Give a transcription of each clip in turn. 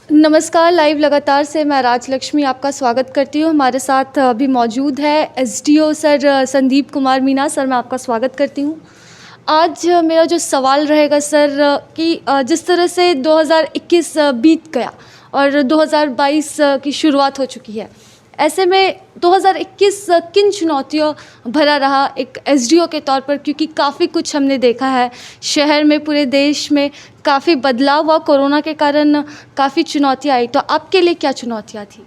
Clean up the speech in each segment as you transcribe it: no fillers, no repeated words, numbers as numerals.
नमस्कार, लाइव लगातार से मैं राजलक्ष्मी आपका स्वागत करती हूँ। हमारे साथ अभी मौजूद है SDO sir Sandeep Kumar Meena. Sir, मैं आपका स्वागत करती हूँ। आज मेरा जो सवाल रहेगा सर कि जिस तरह से 2021 बीत गया और 2022 की शुरुआत हो चुकी है, ऐसे में 2021 किन चुनौतियों भरा रहा एक एसडीओ के तौर पर? क्योंकि काफ़ी कुछ हमने देखा है शहर में, पूरे देश में काफ़ी बदलाव हुआ कोरोना के कारण, काफ़ी चुनौतियाँ आई। तो आपके लिए क्या चुनौतियाँ थी?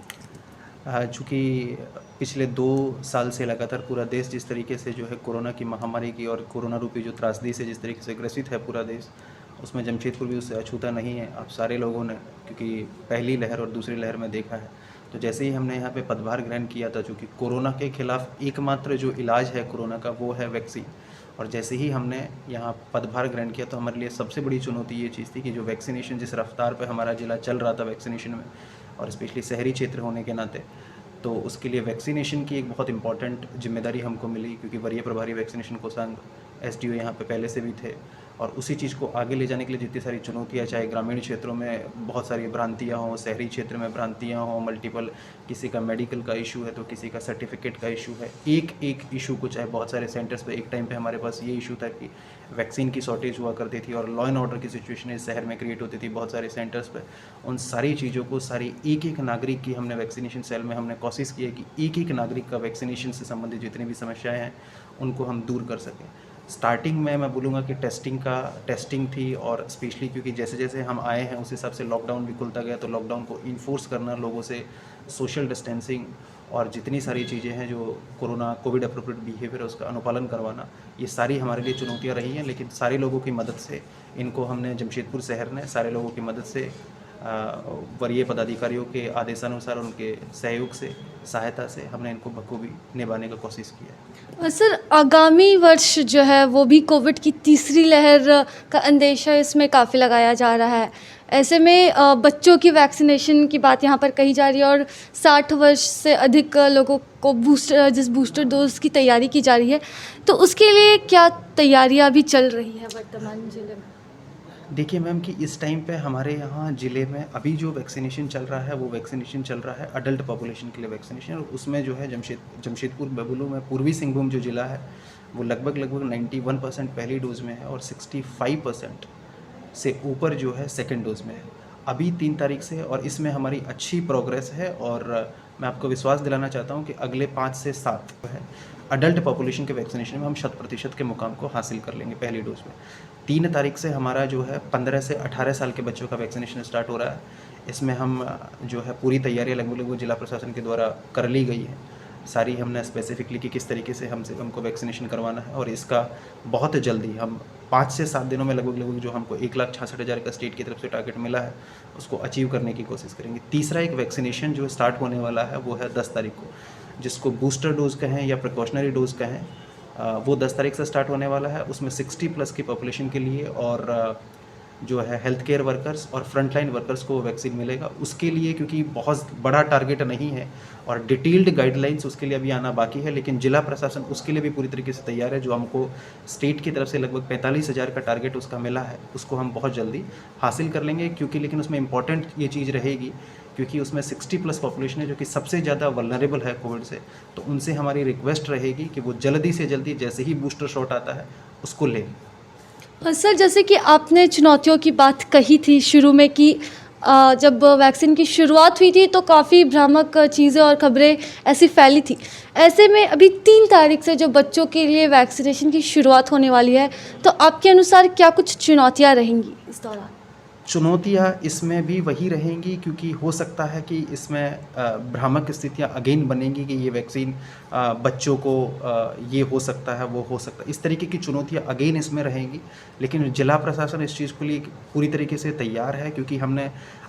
चूँकि पिछले 2 साल से लगातार पूरा देश जिस तरीके से जो है कोरोना की महामारी की और कोरोना रूपी जो त्रासदी से जिस तरीके से ग्रसित है पूरा देश, उसमें जमशेदपुर भी उससे अछूता नहीं है। आप सारे लोगों ने, क्योंकि पहली लहर और दूसरी लहर में देखा है, तो जैसे ही हमने यहाँ पे पदभार ग्रहण किया था, चूँकि कोरोना के खिलाफ एकमात्र जो इलाज है कोरोना का वो है वैक्सीन। और जैसे ही हमने यहाँ पदभार ग्रहण किया तो हमारे लिए सबसे बड़ी चुनौती ये चीज़ थी कि जो वैक्सीनेशन जिस रफ्तार पे हमारा ज़िला चल रहा था वैक्सीनेशन में, और स्पेशली शहरी क्षेत्र होने के नाते, तो उसके लिए वैक्सीनेशन की एक बहुत इंपॉर्टेंट जिम्मेदारी हमको मिली, क्योंकि वरीय प्रभारी वैक्सीनेशन कोषांग एसडीओ यहाँ पे पहले से भी थे। और उसी चीज़ को आगे ले जाने के लिए जितनी सारी चुनौतियाँ, चाहे ग्रामीण क्षेत्रों में बहुत सारी भ्रांतियाँ हों, शहरी क्षेत्र में भ्रांतियाँ हों, मल्टीपल, किसी का मेडिकल का इशू है तो किसी का सर्टिफिकेट का इशू है, एक एक इशू को, चाहे बहुत सारे सेंटर्स पे एक टाइम पे हमारे पास ये इशू था कि वैक्सीन की शॉर्टेज हुआ करती थी और लॉ एंड ऑर्डर की सिचुएशन इस शहर में क्रिएट होती थी बहुत सारे सेंटर्स पे। उन सारी चीज़ों को, सारी एक एक नागरिक की हमने वैक्सीनेशन सेल में हमने कोशिश की है कि एक एक नागरिक का वैक्सीनेशन से संबंधित जितनी भी समस्याएं हैं उनको हम दूर कर सकें। स्टार्टिंग में मैं बोलूँगा कि टेस्टिंग थी, और स्पेशली क्योंकि जैसे जैसे हम आए हैं उस हिसाब से लॉकडाउन भी खुलता गया, तो लॉकडाउन को इन्फोर्स करना, लोगों से सोशल डिस्टेंसिंग और जितनी सारी चीज़ें हैं जो कोविड अप्रोप्रिएट बिहेवियर है उसका अनुपालन करवाना, ये सारी हमारे लिए चुनौतियाँ रही हैं। लेकिन सारे लोगों की मदद से इनको हमने, जमशेदपुर शहर ने सारे लोगों की मदद से, वरीय पदाधिकारियों के आदेशानुसार, उनके सहयोग से, सहायता से हमने इनको बखूबी निभाने का कोशिश किया है। सर, आगामी वर्ष जो है वो भी कोविड की तीसरी लहर का अंदेशा इसमें काफ़ी लगाया जा रहा है। ऐसे में बच्चों की वैक्सीनेशन की बात यहाँ पर कही जा रही है और 60 वर्ष से अधिक लोगों को बूस्टर डोज की तैयारी की जा रही है। तो उसके लिए क्या तैयारियाँ अभी चल रही है वर्तमान जिले में? देखिए मैम, कि इस टाइम पे हमारे यहाँ ज़िले में अभी जो वैक्सीनेशन चल रहा है वो वैक्सीनेशन चल रहा है अडल्ट पॉपुलेशन के लिए वैक्सीनेशन, और उसमें जो है जमशेदपुर बबलू में पूर्वी सिंहभूम जो ज़िला है वो लगभग 91% पहली डोज में है और 65% से ऊपर जो है सेकेंड डोज में है अभी 3 तारीख से। और इसमें हमारी अच्छी प्रोग्रेस है, और मैं आपको विश्वास दिलाना चाहता हूँ कि अगले 5 से 7 जो है अडल्ट पॉपुलेशन के वैक्सीनेशन में हम 100% के मुकाम को हासिल कर लेंगे पहली डोज में। 3 तारीख से हमारा जो है 15 से 18 साल के बच्चों का वैक्सीनेशन स्टार्ट हो रहा है। इसमें हम जो है पूरी तैयारियां लगभग जिला प्रशासन के द्वारा कर ली गई है। सारी हमने स्पेसिफिकली कि किस तरीके से हमको वैक्सीनेशन करवाना है, और इसका बहुत जल्दी हम 5 से 7 दिनों में लगभग जो हमको 1,66,000 का स्टेट की तरफ से टारगेट मिला है उसको अचीव करने की कोशिश करेंगे। तीसरा एक वैक्सीनेशन जो स्टार्ट होने वाला है वो है 10 तारीख को, जिसको बूस्टर डोज कहें या प्रिकॉशनरी डोज कहें, वो 10 तारीख से स्टार्ट होने वाला है। उसमें 60+ की पॉपुलेशन के लिए, और जो है हेल्थ केयर वर्कर्स और फ्रंटलाइन वर्कर्स को वैक्सीन मिलेगा। उसके लिए क्योंकि बहुत बड़ा टारगेट नहीं है और डिटेल्ड गाइडलाइंस उसके लिए अभी आना बाकी है, लेकिन जिला प्रशासन उसके लिए भी पूरी तरीके से तैयार है। जो हमको स्टेट की तरफ से लगभग 45,000 का टारगेट उसका मिला है उसको हम बहुत जल्दी हासिल कर लेंगे, क्योंकि लेकिन उसमें इंपॉर्टेंट ये चीज़ रहेगी क्योंकि उसमें 60+ पॉपुलेशन है जो कि सबसे ज़्यादा वल्नरेबल है कोविड से। तो उनसे हमारी रिक्वेस्ट रहेगी कि वो जल्दी से जल्दी जैसे ही बूस्टर शॉट आता है उसको लें। सर, जैसे कि आपने चुनौतियों की बात कही थी शुरू में कि जब वैक्सीन की शुरुआत हुई थी तो काफ़ी भ्रामक चीज़ें और खबरें ऐसी फैली थी। ऐसे में अभी 3 तारीख से जो बच्चों के लिए वैक्सीनेशन की शुरुआत होने वाली है, तो आपके अनुसार क्या कुछ चुनौतियाँ रहेंगी इस दौरान? चुनौतियाँ इसमें भी वही रहेंगी, क्योंकि हो सकता है कि इसमें भ्रामक स्थितियाँ अगेन बनेंगी कि ये वैक्सीन बच्चों को ये हो सकता है, वो हो सकता है, इस तरीके की चुनौतियाँ अगेन इसमें रहेंगी। लेकिन जिला प्रशासन इस चीज़ के लिए पूरी तरीके से तैयार है, क्योंकि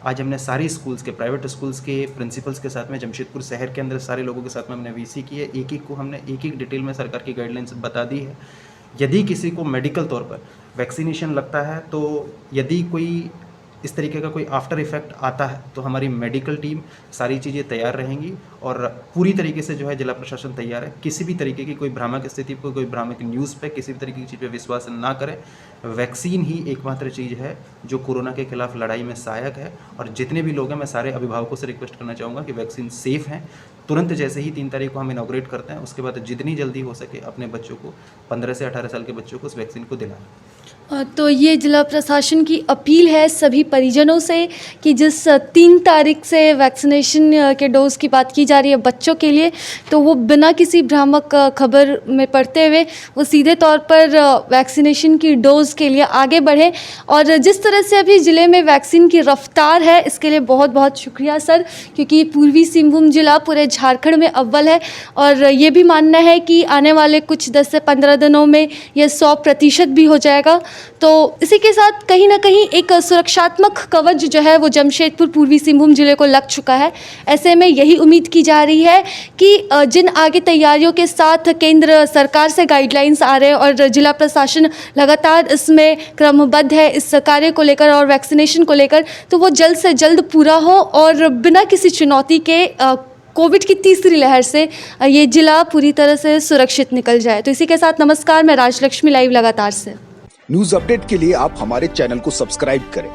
आज हमने सारी स्कूल्स के, प्राइवेट स्कूल्स के प्रिंसिपल्स के साथ में, जमशेदपुर शहर के अंदर सारे लोगों के साथ में हमने वीसी की है। एक एक को हमने एक एक डिटेल में सरकार की गाइडलाइंस बता दी है। यदि किसी को मेडिकल तौर पर वैक्सीनेशन लगता है, तो यदि कोई इस तरीके का कोई आफ्टर इफेक्ट आता है तो हमारी मेडिकल टीम सारी चीज़ें तैयार रहेंगी और पूरी तरीके से जो है जिला प्रशासन तैयार है। किसी भी तरीके की कोई भ्रामक स्थिति पर, कोई भ्रामक न्यूज़ पे, किसी भी तरीके की चीज़ पे विश्वास ना करें। वैक्सीन ही एकमात्र चीज़ है जो कोरोना के खिलाफ लड़ाई में सहायक है और जितने भी लोग हैं मैं सारे अभिभावकों से रिक्वेस्ट करना चाहूँगा कि वैक्सीन सेफ़ हैं। तुरंत जैसे ही 3 तारीख को हम इनॉग्रेट करते हैं उसके बाद जितनी जल्दी हो सके अपने बच्चों को, 15 से 18 साल के बच्चों को उस वैक्सीन को दिलाएं। तो ये जिला प्रशासन की अपील है सभी परिजनों से कि जिस 3 तारीख से वैक्सीनेशन के डोज की बात की जा रही है बच्चों के लिए, तो वो बिना किसी भ्रामक खबर में पड़ते हुए वो सीधे तौर पर वैक्सीनेशन की डोज के लिए आगे बढ़े। और जिस तरह से अभी ज़िले में वैक्सीन की रफ्तार है इसके लिए बहुत बहुत शुक्रिया सर, क्योंकि पूर्वी सिंहभूम जिला पूरे झारखंड में अव्वल है और ये भी मानना है कि आने वाले कुछ 10 से 15 दिनों में ये 100% भी हो जाएगा। तो इसी के साथ कहीं ना कहीं एक सुरक्षात्मक कवच जो है वो जमशेदपुर पूर्वी सिंहभूम जिले को लग चुका है। ऐसे में यही उम्मीद की जा रही है कि जिन आगे तैयारियों के साथ केंद्र सरकार से गाइडलाइंस आ रहे हैं और जिला प्रशासन लगातार इसमें क्रमबद्ध है इस कार्य को लेकर और वैक्सीनेशन को लेकर, तो वो जल्द से जल्द पूरा हो और बिना किसी चुनौती के कोविड की तीसरी लहर से ये जिला पूरी तरह से सुरक्षित निकल जाए। तो इसी के साथ नमस्कार, मैं राजलक्ष्मी लाइव लगातार से। न्यूज अपडेट के लिए आप हमारे चैनल को सब्सक्राइब करें।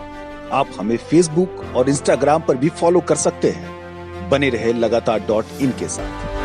आप हमें फेसबुक और इंस्टाग्राम पर भी फॉलो कर सकते हैं। बने रहे लगातार.in के साथ।